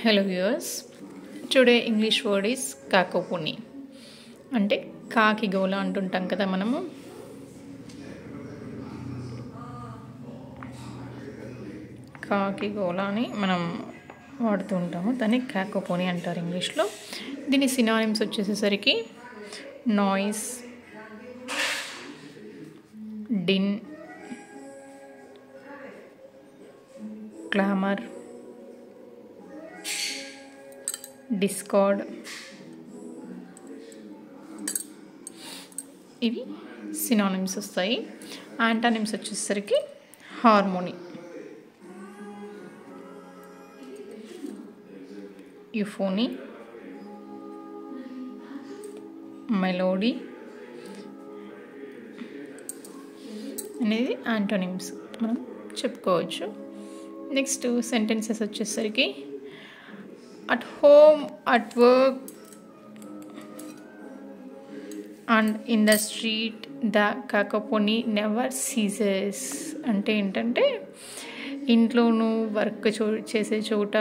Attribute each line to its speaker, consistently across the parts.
Speaker 1: Hello viewers. Today English word is కాకోపుని. అంటే కాకి గోల అంటుంటాం కదా మనము. కాకి గోల అని మనం వాడుతూ ఉంటాము. దాన్ని కాకోపుని అంటారు ఇంగ్లీష్లో. దీని సినానిమ్స్ వచ్చేసేసరికి నాయిస్, din, clamor, discord, ఇవి సినానిమ్స్ వస్తాయి. యాంటానిమ్స్ వచ్చేసరికి హార్మోనీ, యూఫోనీ, మెలోడీ అనేది యాంటోనిమ్స్ మనం చెప్పుకోవచ్చు. నెక్స్ట్ సెంటెన్సెస్ వచ్చేసరికి at home, at work and in the street the cacophony never ceases. అంటే ఏంటంటే ఇంట్లోనూ వర్క్ చేసే చోట,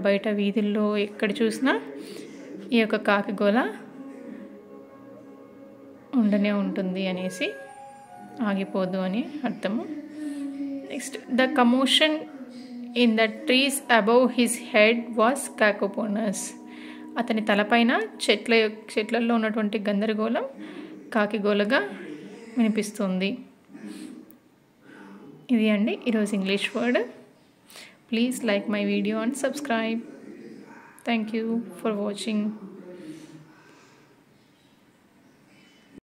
Speaker 1: బయట వీధుల్లో ఎక్కడ చూసినా ఈ యొక్క కాకి గోల ఉండనే ఉంటుంది అనేసి, ఆగిపోదు అని అర్థము. Next the commotion in the trees above his head was cacophonous. అతని తలపైన చెట్లలో ఉన్నటువంటి గందరగోళం కాకిగోలగా వినిపిస్తుంది. ఇది అండి ఈరోజు English word. Please like my video and subscribe. Thank you for watching.